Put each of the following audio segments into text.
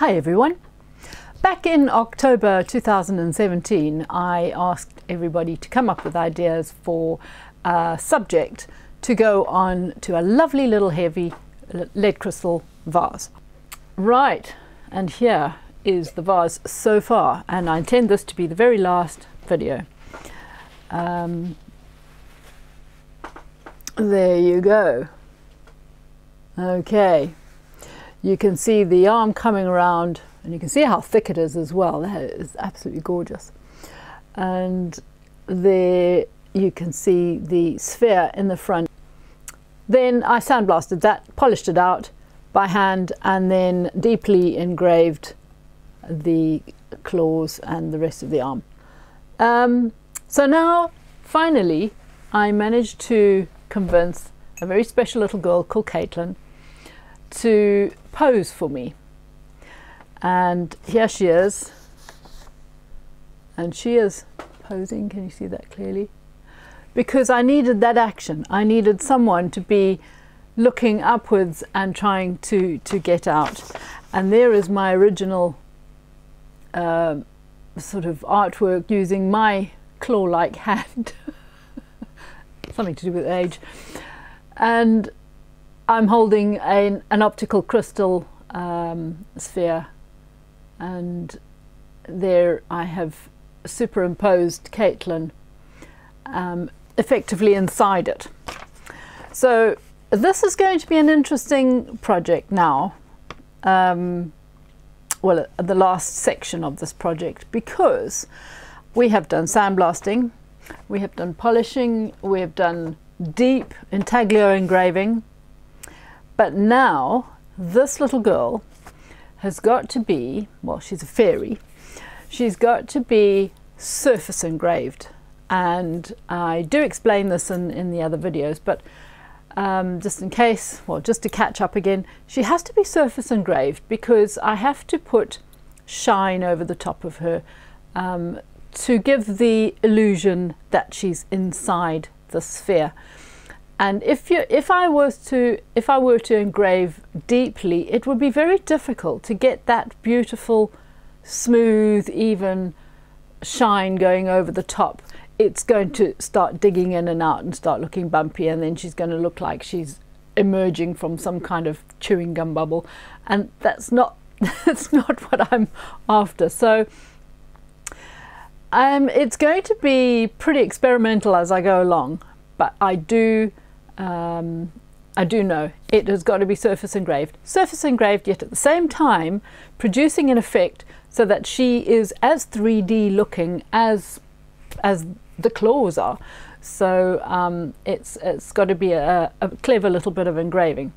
Hi everyone. Back in October 2017, I asked everybody to come up with ideas for a subject to go on to a lovely little heavy lead crystal vase. Right, and here is the vase so far, and I intend this to be the very last video. There you go. Okay, you can see the arm coming around, and you can see how thick it is as well. That is absolutely gorgeous. And there you can see the sphere in the front. Then I sandblasted that, polished it out by hand, and then deeply engraved the claws and the rest of the arm. So now, finally, I managed to convince a very special little girl called Caitlin to pose for me. And here she is. And she is posing. Can you see that clearly? Because I needed that action. I needed someone to be looking upwards and trying to get out. And there is my original sort of artwork using my claw-like hand. Something to do with age. And I'm holding an optical crystal sphere, and there I have superimposed Caitlin effectively inside it. So this is going to be an interesting project now. Well, the last section of this project, because we have done sandblasting, we have done polishing, we have done deep intaglio engraving, but now this little girl has got to be, well, she's a fairy, she's got to be surface engraved. And I do explain this in the other videos, but just in case, well, just to catch up again, she has to be surface engraved because I have to put shine over the top of her to give the illusion that she's inside the sphere. And if I were to engrave deeply, it would be very difficult to get that beautiful, smooth, even shine going over the top. It's going to start digging in and out and start looking bumpy, and then she's going to look like she's emerging from some kind of chewing gum bubble, and that's not what I'm after. So it's going to be pretty experimental as I go along, but I do know it has got to be surface engraved, yet at the same time producing an effect so that she is as 3D looking as the claws are. So it's got to be a clever little bit of engraving.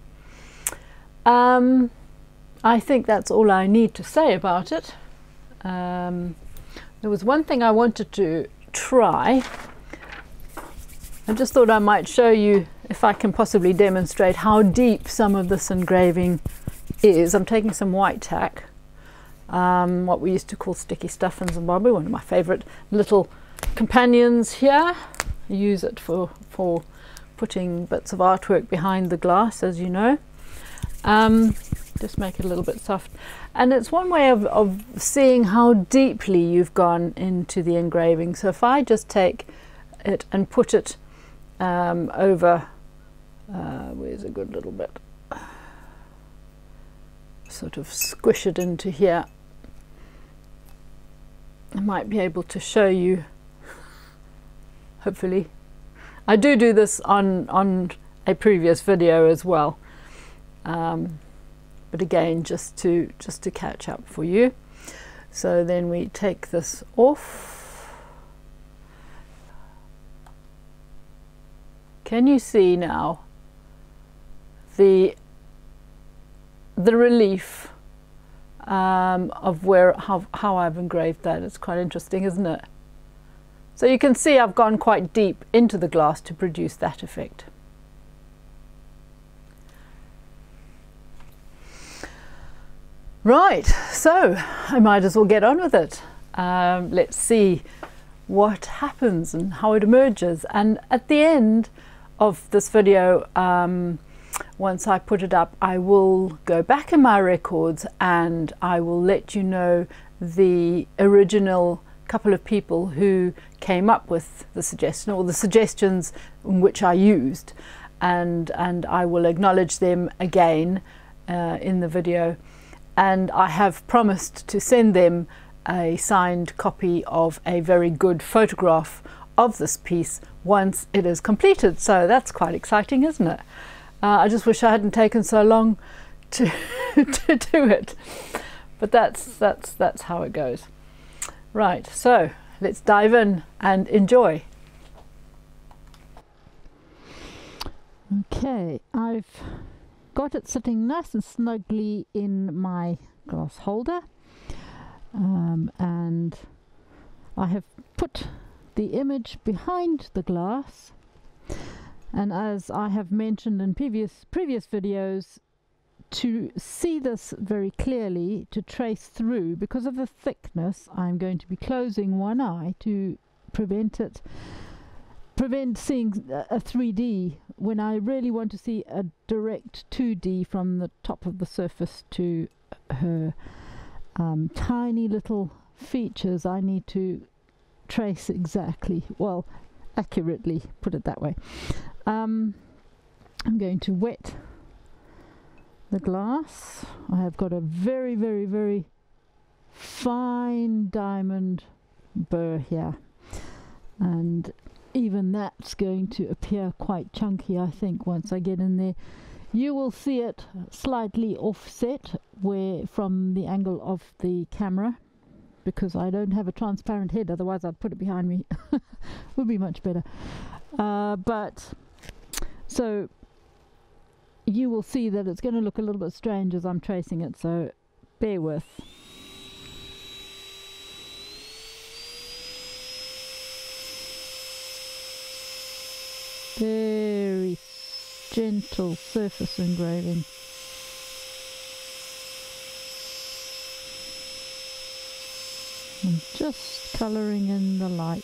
I think that's all I need to say about it. There was one thing I wanted to try. I just thought I might show you if I can possibly demonstrate how deep some of this engraving is. I'm taking some white tack, what we used to call sticky stuff in Zimbabwe, one of my favorite little companions here. I use it for putting bits of artwork behind the glass, as you know. Just make it a little bit soft. And it's one way of seeing how deeply you've gone into the engraving. So if I just take it and put it over, where's a good little bit, sort of squish it into here, I might be able to show you, hopefully. I do this on a previous video as well, but again, just to catch up for you. So then we take this off. Can you see now the relief of how I've engraved that? It's quite interesting, isn't it? So you can see I've gone quite deep into the glass to produce that effect. Right, so I might as well get on with it. Let's see what happens and how it emerges. And at the end of this video, once I put it up, I will go back in my records and I will let you know the original couple of people who came up with the suggestion, or the suggestions which I used, and I will acknowledge them again in the video. And I have promised to send them a signed copy of a very good photograph of this piece once it is completed. So that's quite exciting, isn't it? I just wish I hadn't taken so long to to do it, but that's how it goes. Right, so let's dive in and enjoy. Okay, I've got it sitting nice and snugly in my glass holder, and I have put the image behind the glass, and as I have mentioned in previous videos, to see this very clearly, to trace through, because of the thickness, I'm going to be closing one eye to prevent seeing a 3D when I really want to see a direct 2D from the top of the surface to her tiny little features. I need to trace exactly, well, accurately, put it that way. I'm going to wet the glass. I have got a very, very, very fine diamond burr here, and even that's going to appear quite chunky, I think, once I get in there. You will see it slightly offset from the angle of the camera, because I don't have a transparent head, otherwise I'd put it behind me. Would be much better. But so you will see that it's going to look a little bit strange as I'm tracing it, so bear with. Very gentle surface engraving. And just colouring in the light.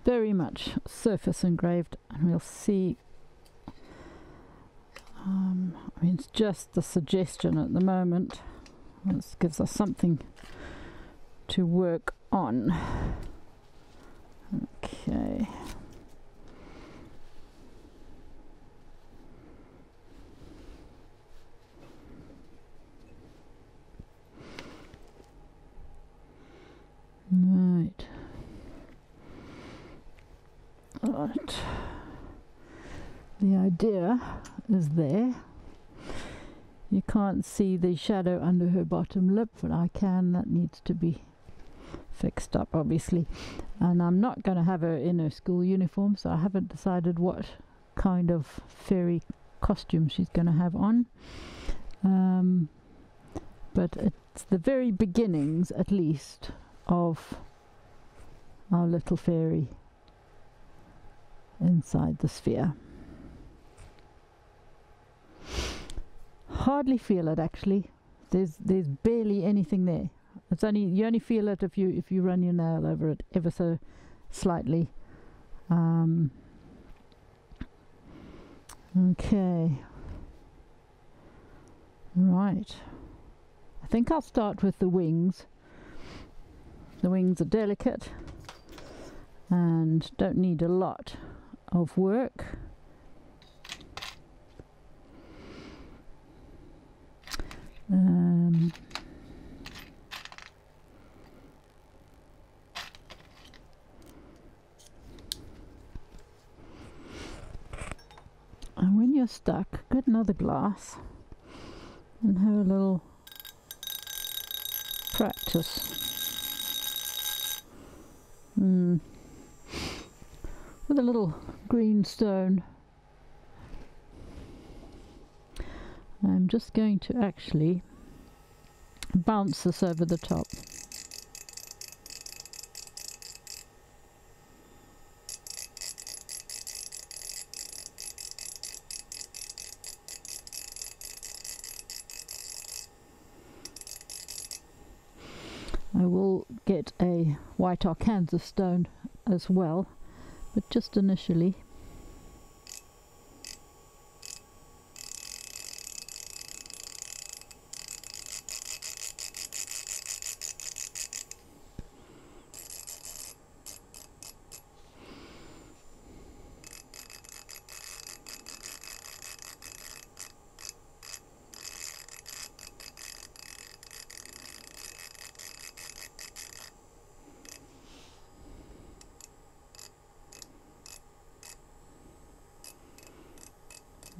Very much surface engraved, and we'll see. I mean, it's just the suggestion at the moment. This gives us something to work on. Okay. Right. Right. The idea is there. You can't see the shadow under her bottom lip, but I can. That needs to be fixed up, obviously. And I'm not going to have her in her school uniform, so I haven't decided what kind of fairy costume she's going to have on. but it's the very beginnings, at least, of our little fairy inside the sphere. Hardly feel it, actually. There's barely anything there. It's only, you only feel it if you run your nail over it ever so slightly. Okay, right, I think I'll start with the wings. The wings are delicate and don't need a lot of work. And when you're stuck, get another glass and have a little practice. With a little green stone. I'm just going to actually bounce this over the top. I will get a white Arkansas stone as well, but just initially.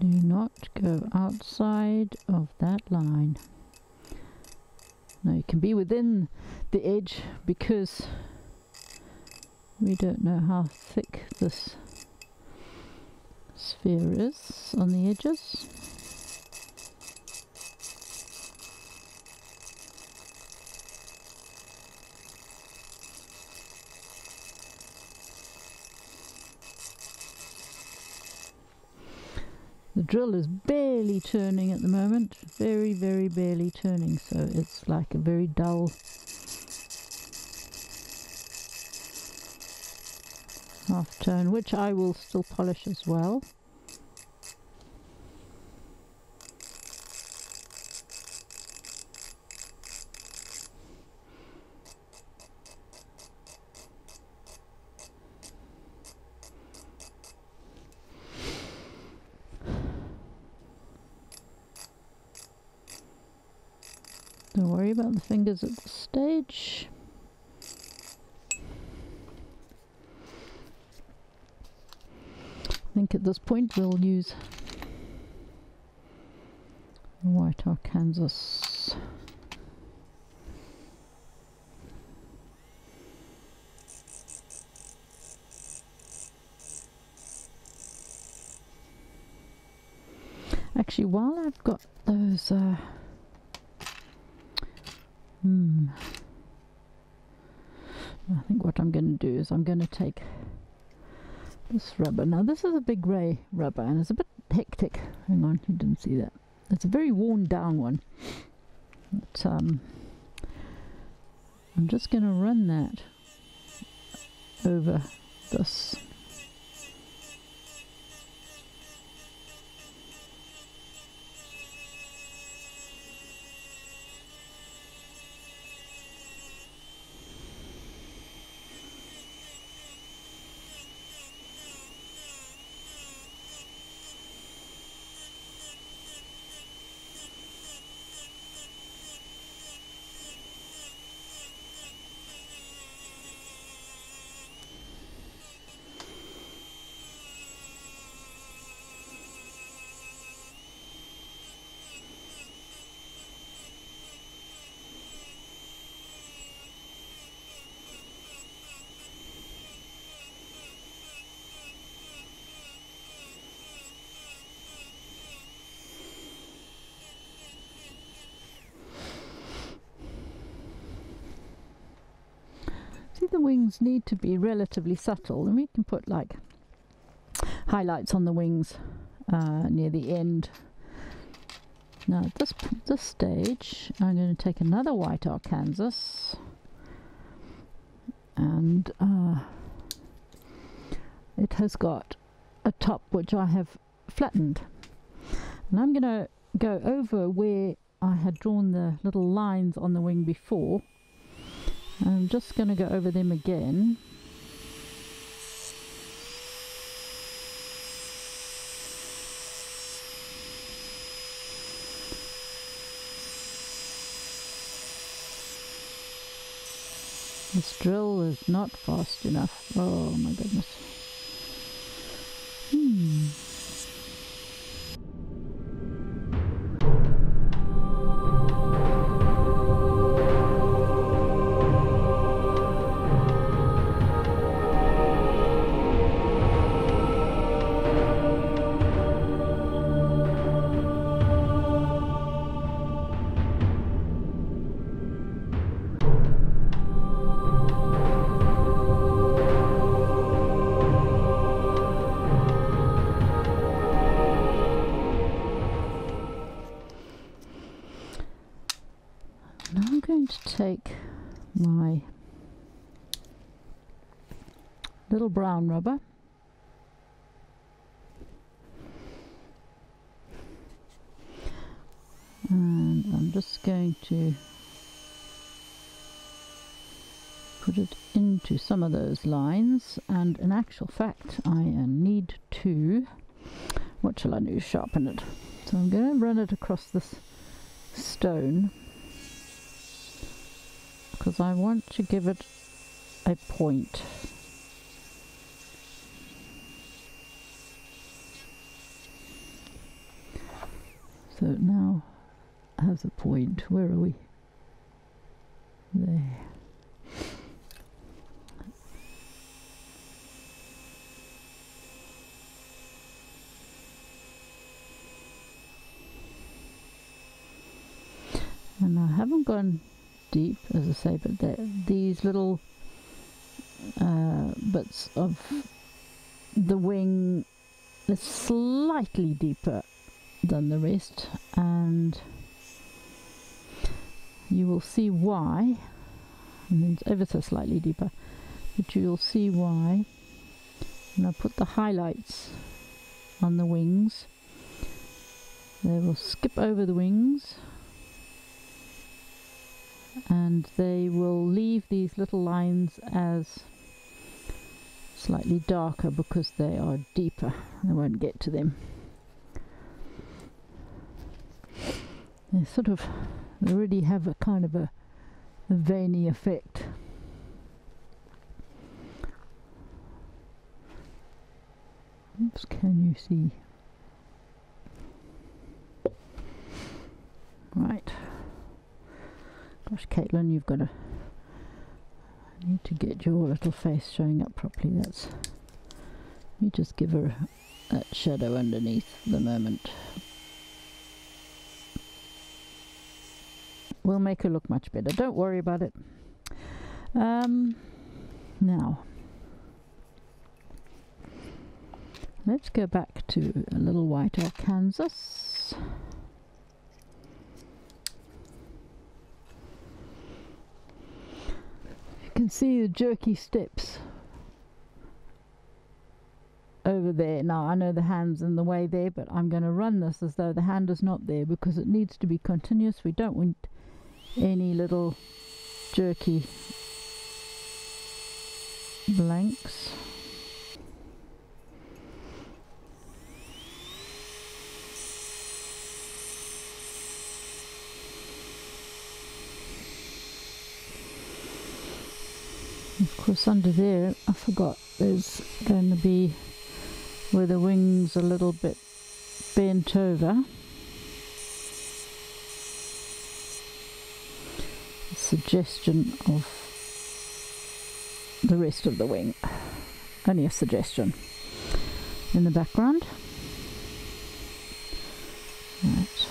Do not go outside of that line. Now you can be within the edge because we don't know how thick this sphere is on the edges. The drill is barely turning at the moment, very barely turning, so it's like a very dull half tone, which I will still polish as well. Don't worry about the fingers at this stage. I think at this point we'll use white Arkansas. Actually, while I've got those I think what I'm going to do is I'm going to take this rubber. Now this is a big grey rubber and it's a bit hectic. Hang on, you didn't see that. It's a very worn down one. But, I'm just going to run that over this. the wings need to be relatively subtle, then we can put like highlights on the wings near the end. Now at this stage I'm going to take another white arkansas, and it has got a top which I have flattened, and I'm going to go over where I had drawn the little lines on the wing before. I'm just going to go over them again. This drill is not fast enough. Oh my goodness. Now I'm going to take my little brown rubber and I'm just going to put it into some of those lines, and in actual fact I need to, what shall I do, sharpen it. So I'm going to run it across this stone because I want to give it a point. So it now has a point. Where are we? There. And I haven't gone deep, as I say, but these little bits of the wing is slightly deeper than the rest, and you will see why. I mean, it's ever so slightly deeper, but you'll see why. And I put the highlights on the wings. They will skip over the wings, and they will leave these little lines as slightly darker because they are deeper. I won't get to them. They sort of already have a kind of a veiny effect. Oops, can you see? Right. Gosh, Caitlin, you've got to... I need to get your little face showing up properly. That's... Let me just give her that shadow underneath the moment. We'll make her look much better. Don't worry about it. Now, let's go back to a little white arkansas. You can see the jerky steps over there. Now I know the hand's in the way there, but I'm going to run this as though the hand is not there because it needs to be continuous. We don't want any little jerky blanks. Of course, under there, I forgot, there's going to be where the wings are a little bit bent over. Suggestion of the rest of the wing, only a suggestion in the background. Right.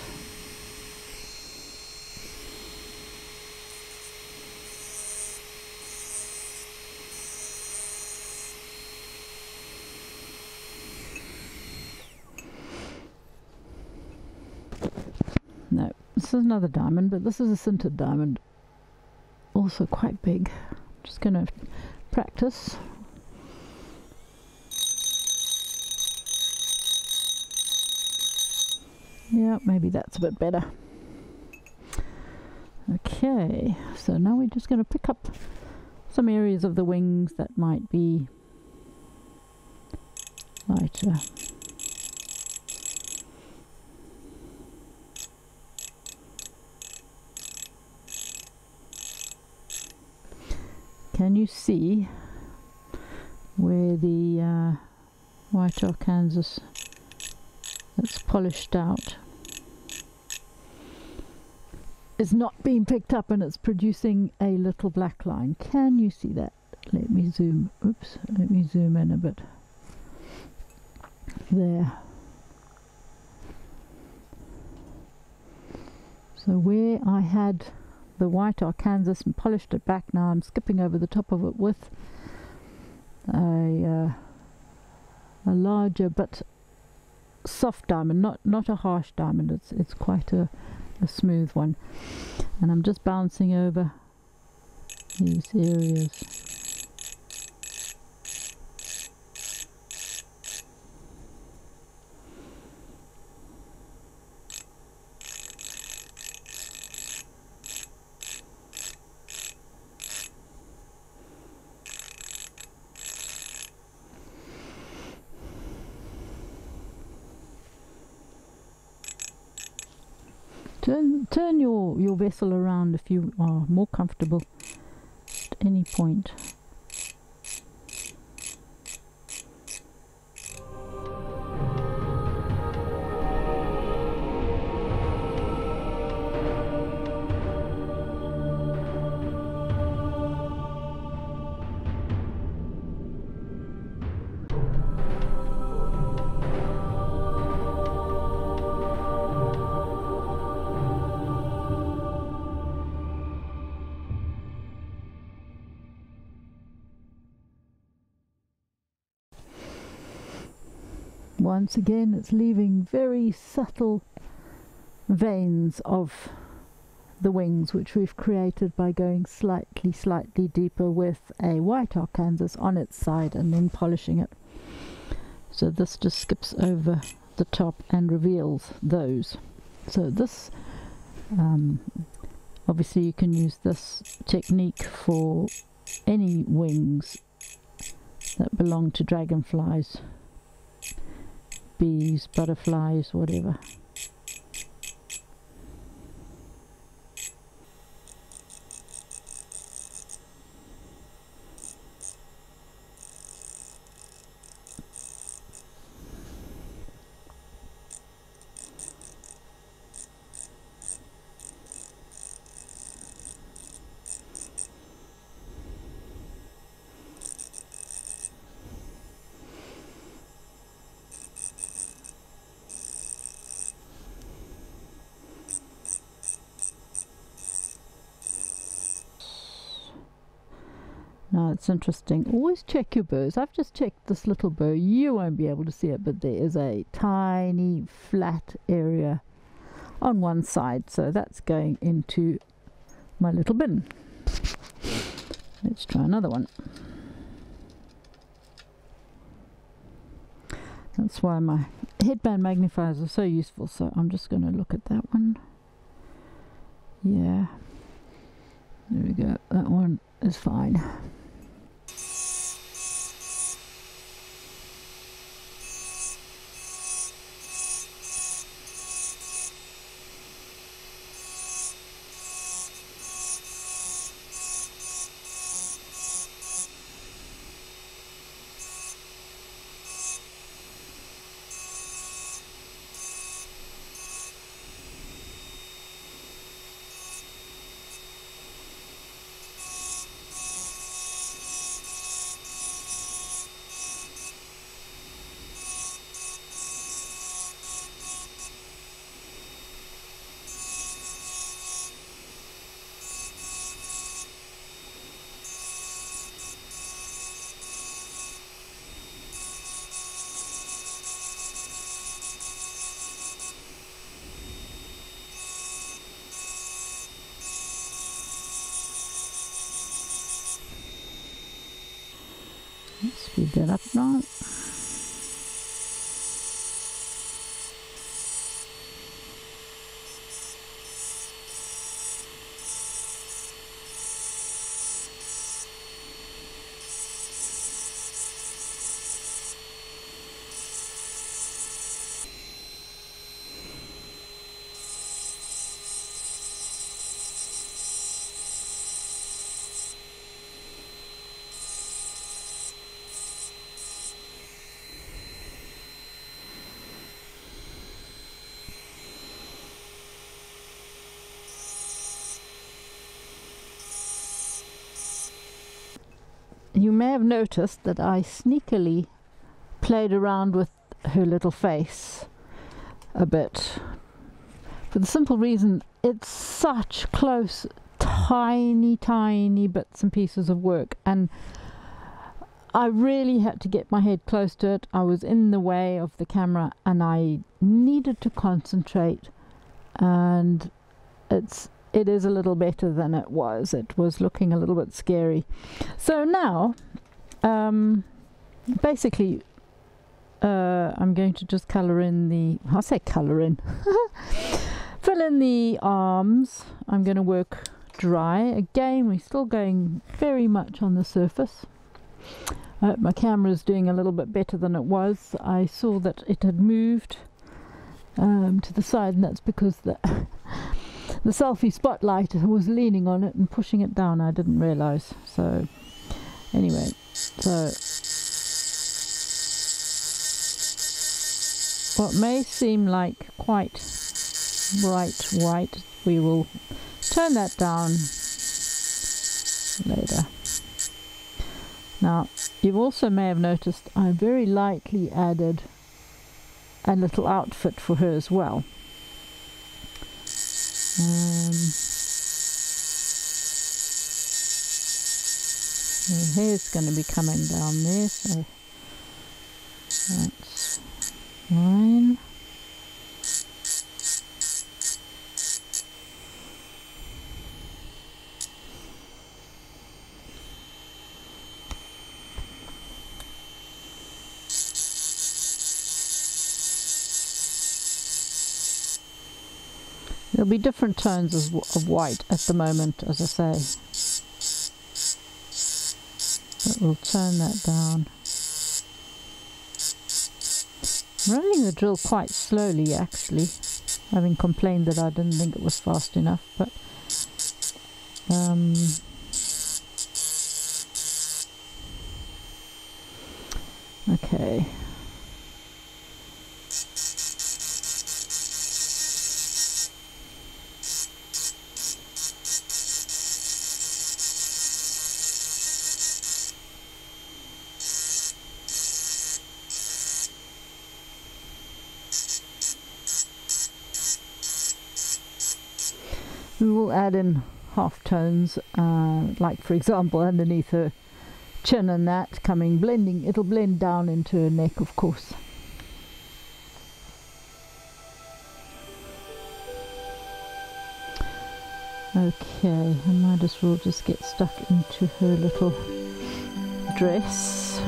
No, this is another diamond, but this is a sintered diamond. Also quite big. Just going to practice. Yeah, maybe that's a bit better. Okay, so now we're just going to pick up some areas of the wings that might be lighter. Can you see where the white Arkansas that's polished out is not being picked up and it's producing a little black line? Can you see that? Let me zoom, oops, let me zoom in a bit. There. So where I had the white Arkansas and polished it back, now I'm skipping over the top of it with a larger but soft diamond, not a harsh diamond. It's quite a smooth one, and I'm just bouncing over these areas. Turn your vessel around if you are more comfortable at any point. Once again, it's leaving very subtle veins of the wings, which we've created by going slightly deeper with a white Arkansas on its side and then polishing it. So this just skips over the top and reveals those. So this, obviously you can use this technique for any wings that belong to dragonflies, bees, butterflies, whatever. Now it's interesting, always check your bows. I've just checked this little bow, you won't be able to see it, but there is a tiny flat area on one side, so that's going into my little bin. Let's try another one. That's why my headband magnifiers are so useful, so I'm just going to look at that one. Yeah, there we go, that one is fine. speed that up now. You may have noticed that I sneakily played around with her little face a bit, for the simple reason it's such close, tiny bits and pieces of work, and I really had to get my head close to it. I was in the way of the camera and I needed to concentrate, and it is a little better than it was. It was looking a little bit scary. So now, basically, I'm going to just colour in the, I'll say colour in, fill in the arms. I'm going to work dry. Again, we're still going very much on the surface. My camera is doing a little bit better than it was. I saw that it had moved to the side, and that's because the selfie spotlight was leaning on it and pushing it down. I didn't realise. So anyway, so what may seem like quite bright white, we will turn that down later. Now, you also may have noticed I very lightly added a little outfit for her as well. Her hair's going to be coming down there, so that's fine. There'll be different tones of white at the moment, as I say. But we'll turn that down. I'm running the drill quite slowly, actually, having complained that I didn't think it was fast enough. But okay. We will add in half tones, like for example underneath her chin and that blending, it'll blend down into her neck, of course. Okay, I might as well just get stuck into her little dress.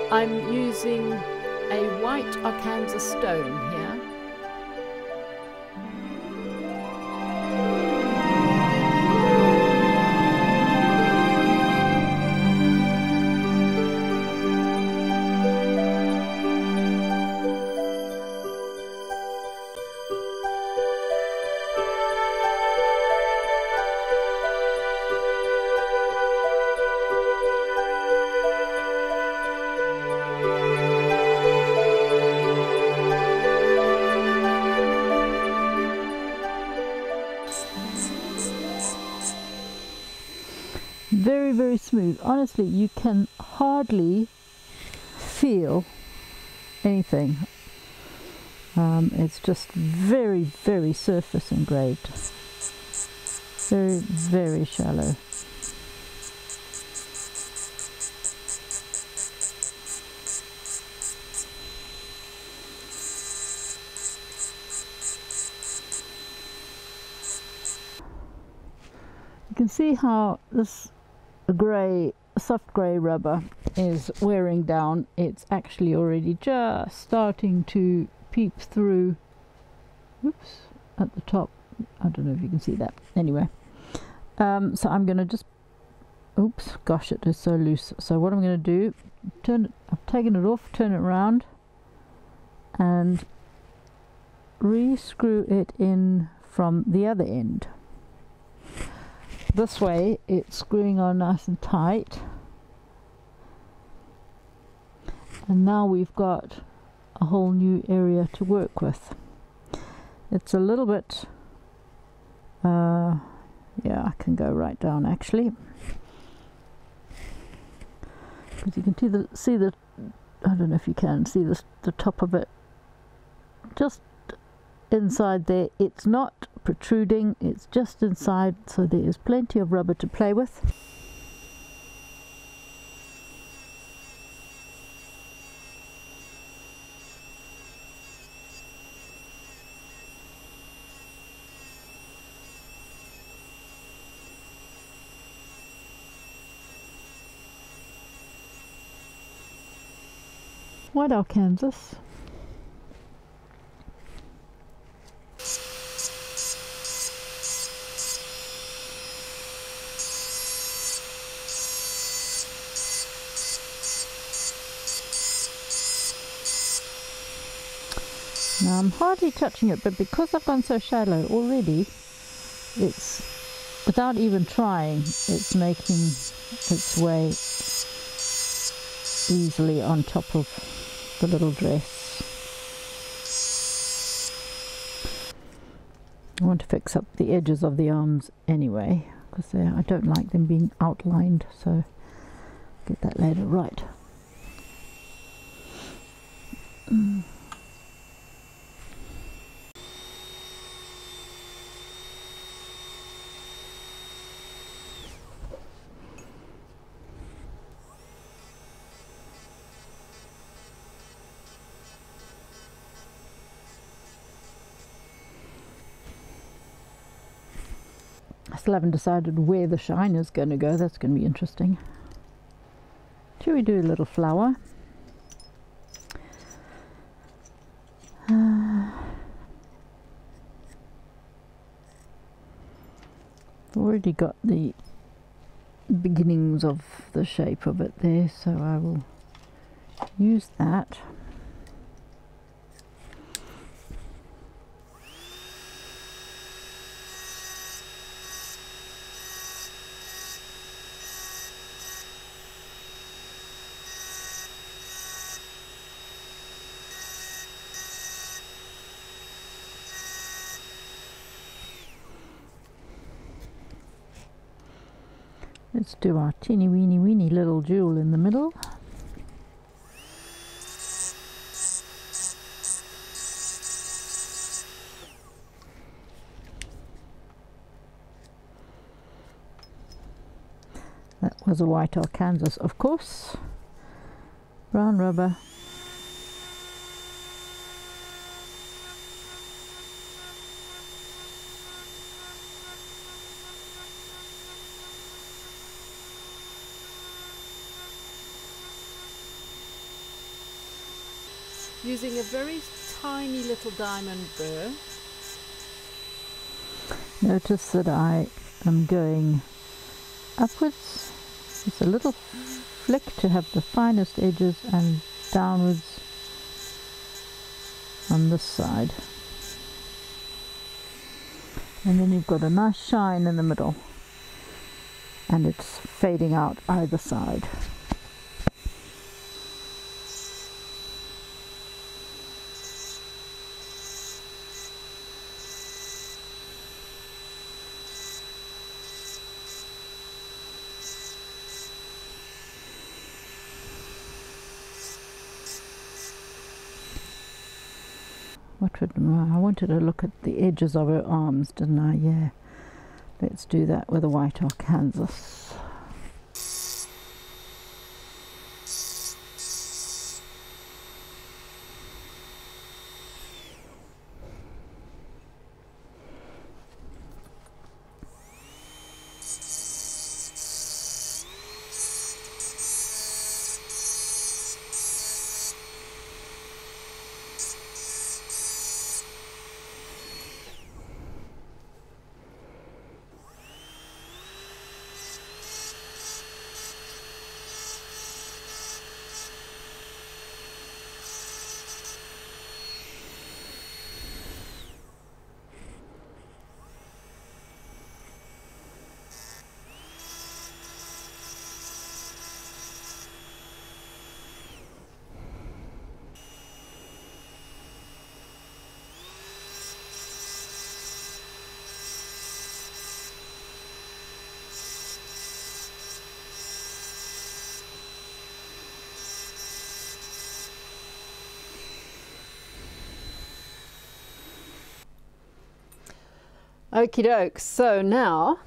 I'm using a white Arkansas stone here. Very, very smooth. Honestly, you can hardly feel anything. It's just very, very surface engraved. Very, very shallow. You can see how this grey, soft grey rubber is wearing down. It's actually already just starting to peep through. Oops, at the top. I don't know if you can see that. Anyway, so I'm going to just, oops, gosh, it is so loose. So what I'm going to do, I've taken it off, turn it around and re-screw it in from the other end. This way it's screwing on nice and tight, and now we've got a whole new area to work with. It's a little bit yeah, I can go right down actually, because you can see the I don't know if you can see the top of it just inside there. It's not protruding, it's just inside, so there is plenty of rubber to play with. White Arkansas. Now I'm hardly touching it, but because I've gone so shallow already, it's, without even trying, it's making its way easily on top of the little dress. I want to fix up the edges of the arms anyway, because I don't like them being outlined, so get that later right. I still haven't decided where the shine is going to go. That's going to be interesting. Shall we do a little flower? Already got the beginnings of the shape of it there, so I will use that. Let's do our teeny weeny little jewel in the middle. That was a white Arkansas, of course. Brown rubber. using a very tiny little diamond burr. Notice that I am going upwards. It's a little flick to have the finest edges, and downwards on this side. And then you've got a nice shine in the middle, and it's fading out either side. I wanted to look at the edges of her arms, didn't I? Yeah. Let's do that with a white Arkansas. Okie doke, so now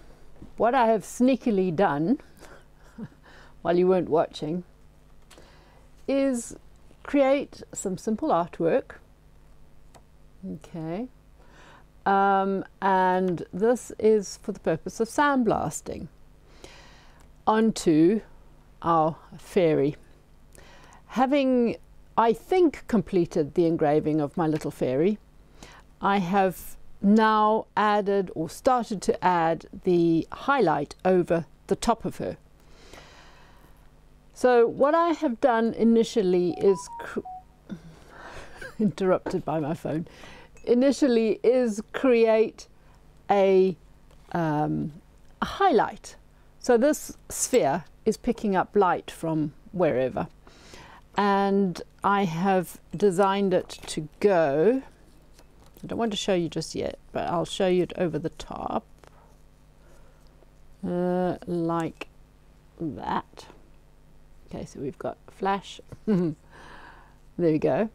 what I have sneakily done while you weren't watching is create some simple artwork. Okay, and this is for the purpose of sandblasting onto our fairy. Having, I think, completed the engraving of my little fairy, I have now added or started to add the highlight over the top of her. So what I have done initially is interrupted by my phone, initially is create a highlight. So this sphere is picking up light from wherever, and I have designed it to go, I don't want to show you just yet, but I'll show you it over the top, like that. Okay, so we've got flash. There we go.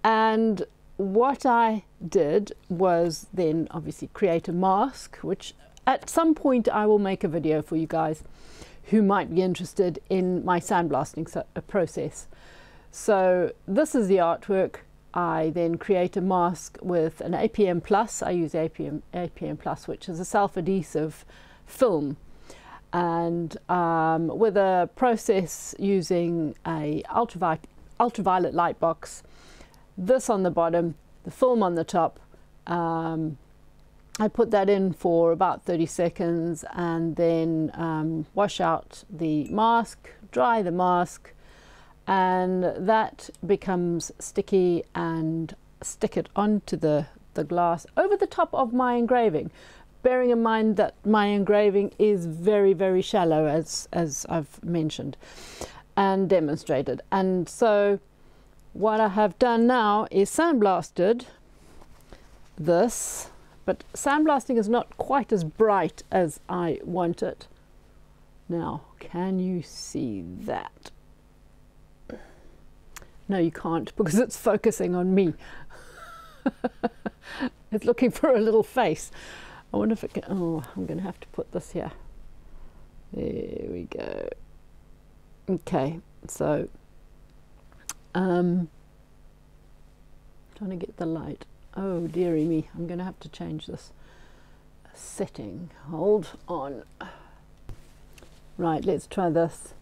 And what I did was then obviously create a mask, which at some point I will make a video for you guys who might be interested in my sandblasting process. So this is the artwork. I then create a mask with an APM Plus. I use APM Plus, which is a self-adhesive film, and with a process using a ultraviolet light box. This on the bottom, the film on the top. I put that in for about 30 seconds and then wash out the mask, dry the mask, and that becomes sticky, and stick it onto the glass over the top of my engraving, bearing in mind that my engraving is very, very shallow, as I've mentioned and demonstrated. And so what I have done now is sandblasted this, but sandblasting is not quite as bright as I want it. Now, can you see that? No, you can't, because it's focusing on me. It's looking for a little face. I wonder if it can. Oh, I'm going to have to put this here. There we go. Okay, so trying to get the light. Oh dearie me, I'm going to have to change this setting. Hold on. Right, let's try this.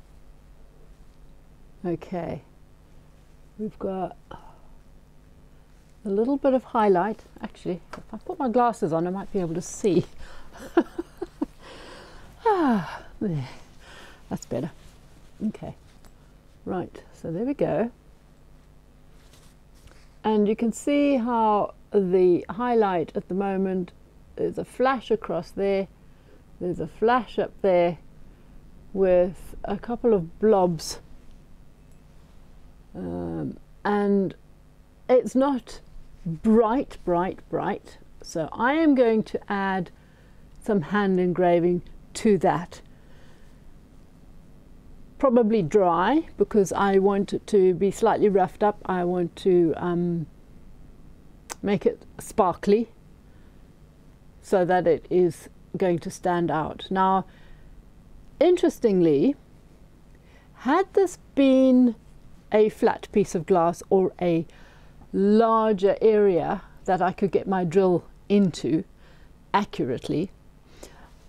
Okay. we've got a little bit of highlight. Actually, if I put my glasses on, I might be able to see. There. That's better. Okay, right, so there we go. And you can see how the highlight at the moment, there's a flash across there, there's a flash up there with a couple of blobs, and it's not bright, so I am going to add some hand engraving to that. Probably dry, because I want it to be slightly roughed up. I want to make it sparkly so that it is going to stand out. Now, interestingly, had this been a flat piece of glass or a larger area that I could get my drill into accurately,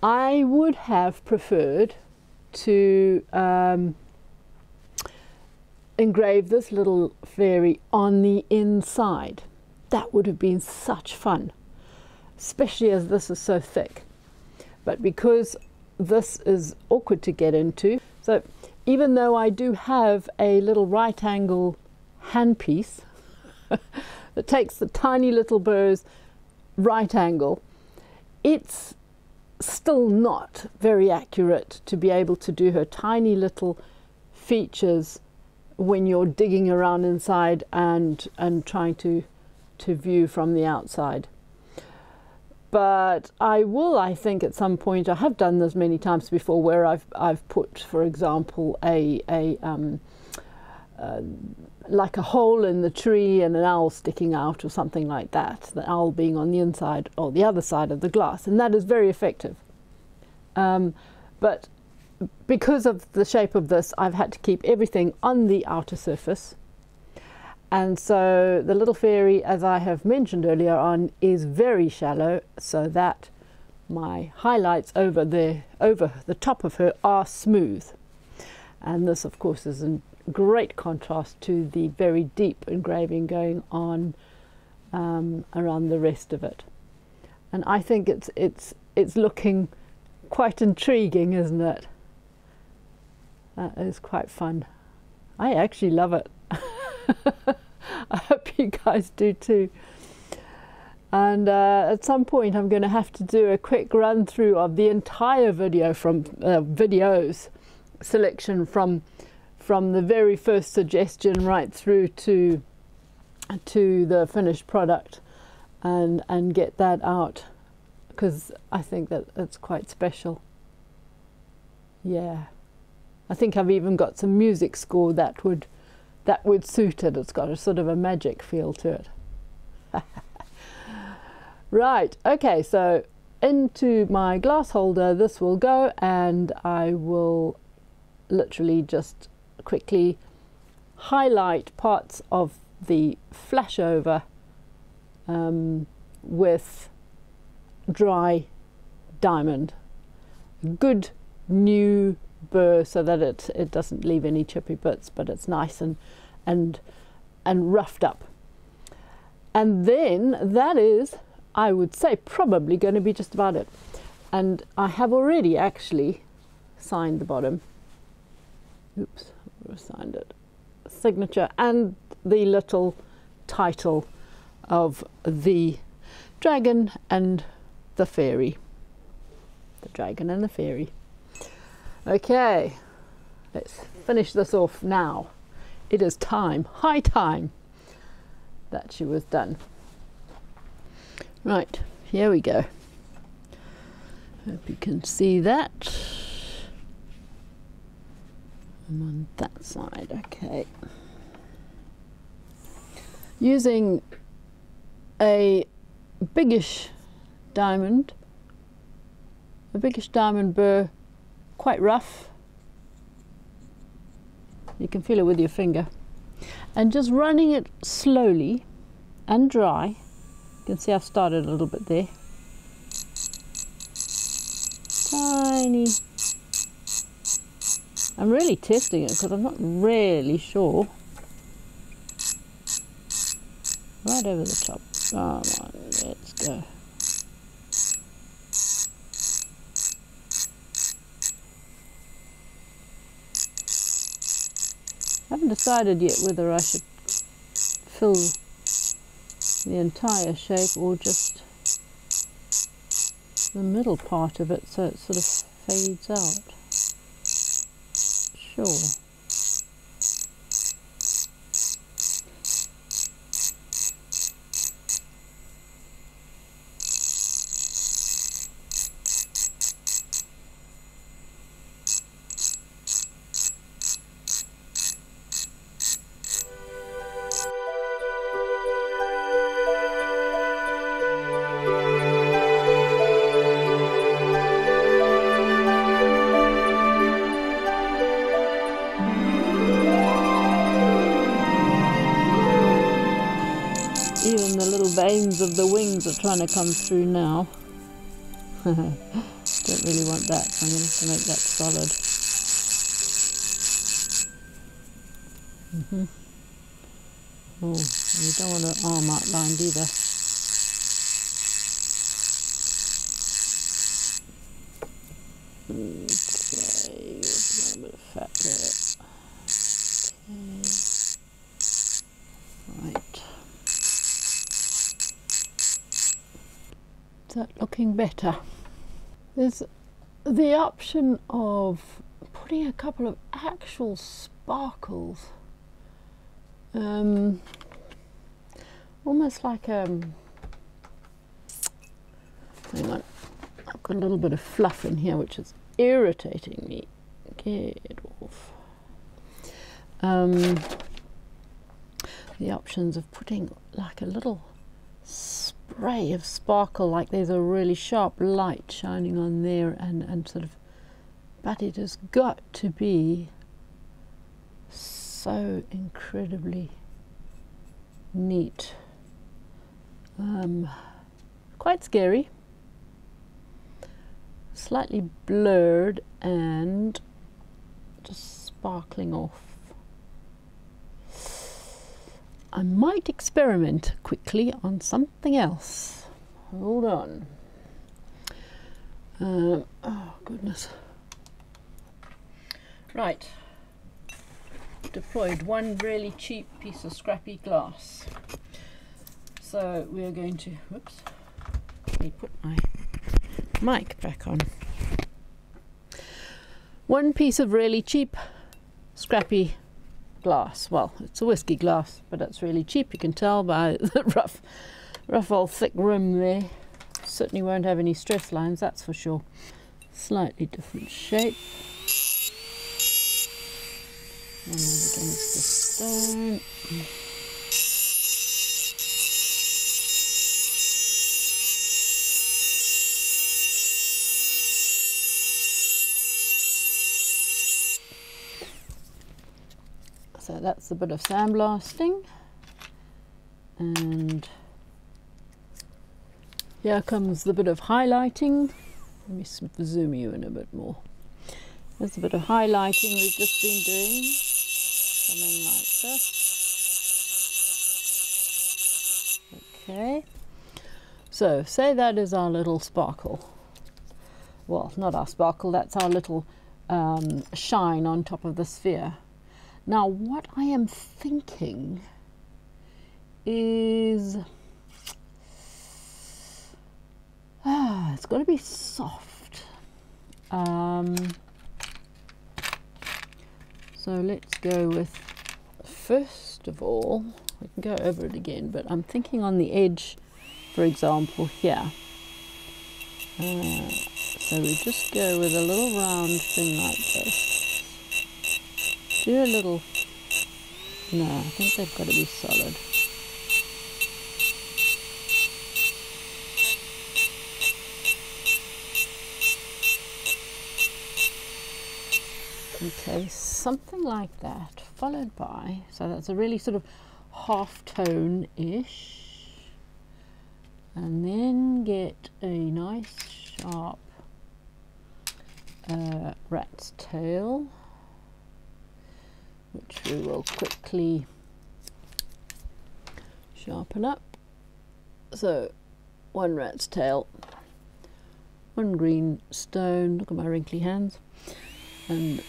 I would have preferred to engrave this little fairy on the inside. That would have been such fun, especially as this is so thick. But because this is awkward to get into, so even though I do have a little right angle handpiece that takes the tiny little burr's right angle, it's still not very accurate to be able to do her tiny little features when you're digging around inside and trying to view from the outside. But I will, I think at some point, I have done this many times before, where I've put, for example, like a hole in the tree and an owl sticking out or something like that, the owl being on the inside or the other side of the glass, and that is very effective. But because of the shape of this, I've had to keep everything on the outer surface, and so the little fairy, as I have mentioned earlier on, is very shallow, so that my highlights over the top of her are smooth, and this of course is in great contrast to the very deep engraving going on around the rest of it. And I think it's looking quite intriguing, isn't it? That is quite fun. I actually love it. I hope you guys do too. And at some point I'm going to have to do a quick run through of the entire video from videos selection from the very first suggestion right through to the finished product, and get that out, because I think that it's quite special. Yeah, I think I've even got some music score that would suit it. It's got a sort of a magic feel to it. Right, okay, so into my glass holder this will go, and I will literally just quickly highlight parts of the flash over with dry diamond, good new burr, so that it doesn't leave any chippy bits, but it's nice and roughed up. And then that is, I would say, probably going to be just about it. And I have already actually signed the bottom. Oops, I signed it. Signature and the little title of the dragon and the fairy. The dragon and the fairy. Okay, let's finish this off now. It is time, high time, that she was done. Right, here we go. Hope you can see that. I'm on that side, okay. Using a biggish diamond burr, quite rough. You can feel it with your finger. And just running it slowly and dry. You can see I've started a little bit there. Tiny. I'm really testing it because I'm not really sure right over the top. Come on, let's go. I haven't decided yet whether I should fill the entire shape or just the middle part of it so it sort of fades out. Sure. Even the little veins of the wings are trying to come through now. Don't really want that, so I'm going to have to make that solid. Oh, you don't want an arm outlined either. Okay, there's a little bit of fat there. Okay. Right. Is that looking better? There's the option of putting a couple of actual sparkles, almost like hang on, I've got a little bit of fluff in here which is irritating me. Get it off. The options of putting like a little spray of sparkle, like there's a really sharp light shining on there, and sort of, but it has got to be so incredibly neat. Quite scary, slightly blurred and just sparkling off. I might experiment quickly on something else. Hold on. Oh goodness. Right. Deployed one really cheap piece of scrappy glass. So we are going to, whoops, let me put my mic back on. One piece of really cheap scrappy glass. Well, it's a whiskey glass, but it's really cheap. You can tell by the rough old thick rim there. Certainly won't have any stress lines, that's for sure. Slightly different shape. And against the stone. So that's a bit of sandblasting, and here comes the bit of highlighting. Let me zoom you in a bit more. There's a bit of highlighting we've just been doing, something like this. Okay, so say that is our little sparkle. Well, not our sparkle, that's our little shine on top of the sphere. Now what I am thinking is, it's got to be soft. So let's go with, first of all, we can go over it again, but I'm thinking on the edge, for example, here. So we just go with a little round thing like this. Do a little, no, I think they've got to be solid. Okay, something like that, followed by, so that's a really sort of half tone-ish, and then get a nice sharp rat's tail, which we will quickly sharpen up. So 1 rat's tail, 1 green stone, look at my wrinkly hands, and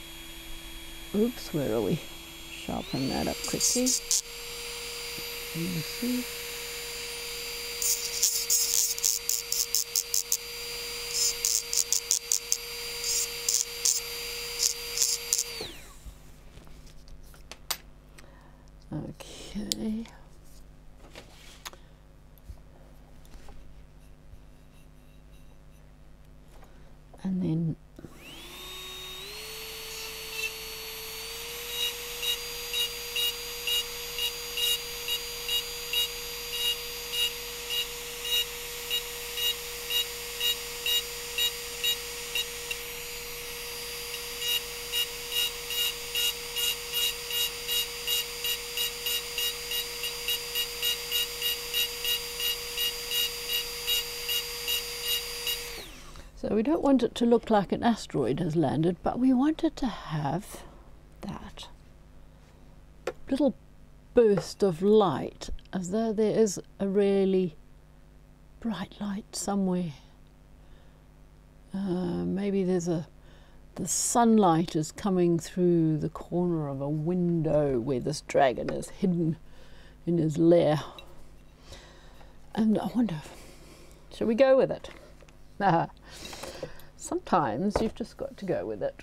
oops, where are we? Sharpen that up quickly. Let me see. Okay. And then so we don't want it to look like an asteroid has landed, but we want it to have that little burst of light, as though there is a really bright light somewhere. Maybe the sunlight is coming through the corner of a window where this dragon is hidden in his lair. And I wonder, shall we go with it? Sometimes you've just got to go with it.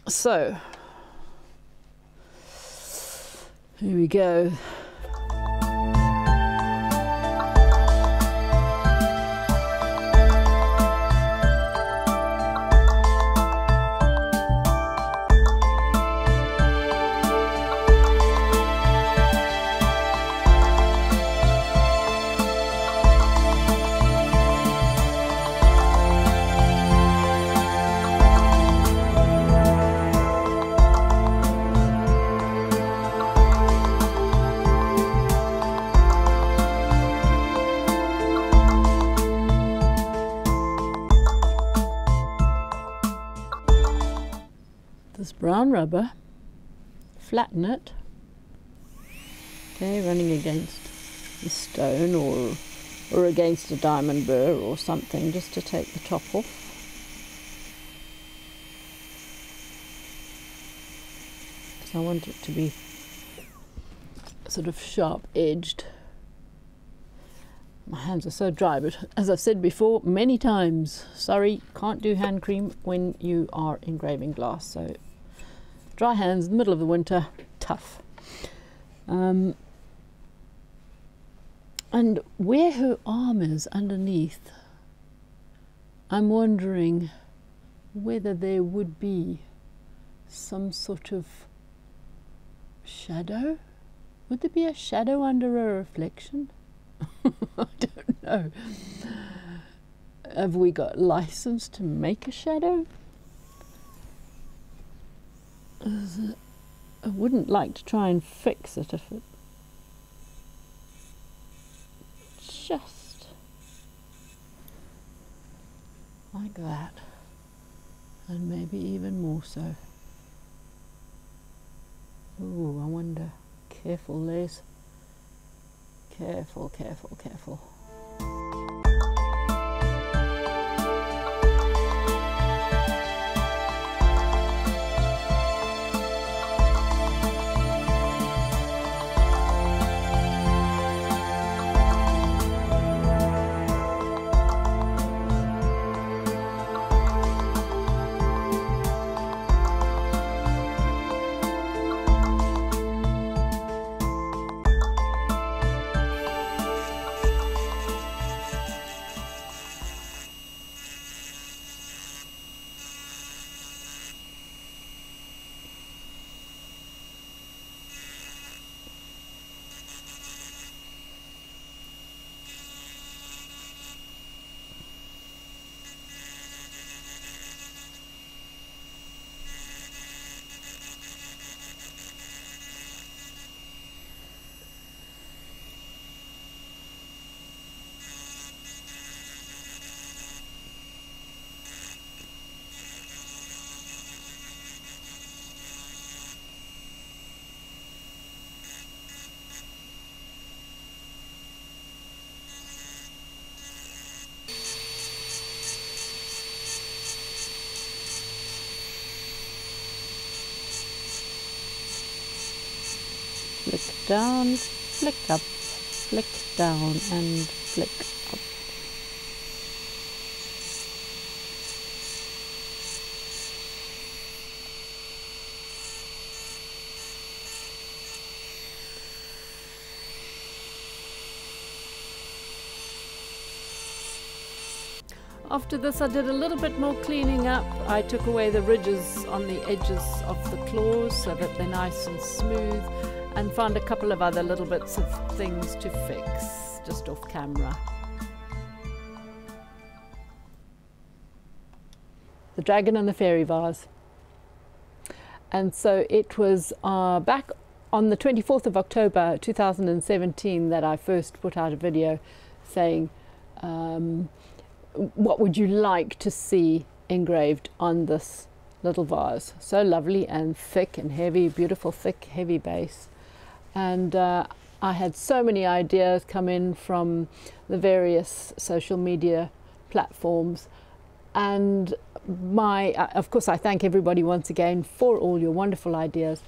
So, here we go. This brown rubber, flatten it, okay, running against the stone or against a diamond burr or something, just to take the top off. Because I want it to be sort of sharp edged. My hands are so dry, but as I've said before many times, sorry, can't do hand cream when you are engraving glass. So dry hands in the middle of the winter, tough. And where her arm is underneath, I'm wondering whether there would be some sort of shadow. Would there be a shadow under a reflection? I don't know. Have we got license to make a shadow? I wouldn't like to try and fix it if it just like that, and maybe even more so. Ooh, I wonder. Careful, Les. Careful, careful, careful. flick down, flick up, flick down and flick up. After this I did a little bit more cleaning up. I took away the ridges on the edges of the claws so that they're nice and smooth, and found a couple of other little bits of things to fix just off camera. The dragon and the fairy vase. And so it was back on the 24th of October 2017 that I first put out a video saying what would you like to see engraved on this little vase. So lovely and thick and heavy, beautiful thick heavy base. And I had so many ideas come in from the various social media platforms, and of course I thank everybody once again for all your wonderful ideas.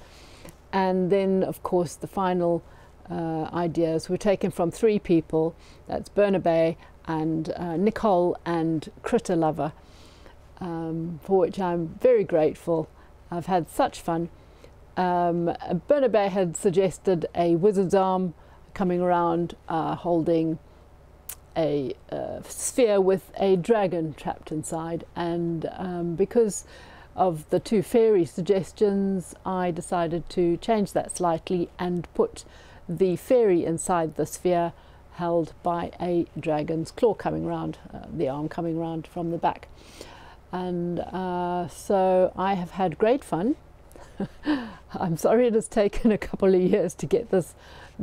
And then of course the final ideas were taken from 3 people. That's Bernabe and Nicole and Critter Lover, for which I'm very grateful. I've had such fun. Bernabe had suggested a wizard's arm coming around holding a sphere with a dragon trapped inside, and because of the 2 fairy suggestions I decided to change that slightly and put the fairy inside the sphere held by a dragon's claw coming round, the arm coming round from the back. And so I have had great fun. I'm sorry it has taken a couple of years to get this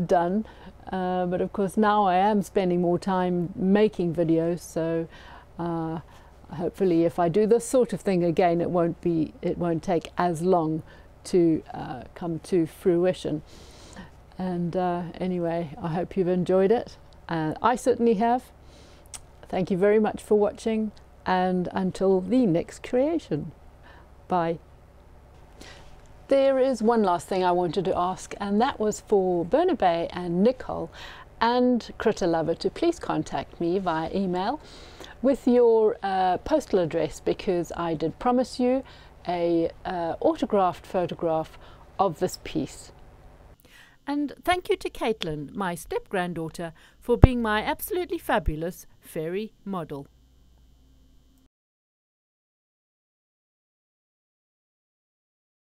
done, but of course now I am spending more time making videos, so hopefully if I do this sort of thing again it won't take as long to come to fruition. And anyway, I hope you've enjoyed it. I certainly have. Thank you very much for watching, and until the next creation. Bye. There is one last thing I wanted to ask, and that was for Bernabe and Nicole and Critter Lover to please contact me via email with your postal address, because I did promise you a autographed photograph of this piece. And thank you to Caitlin, my step-granddaughter, for being my absolutely fabulous fairy model.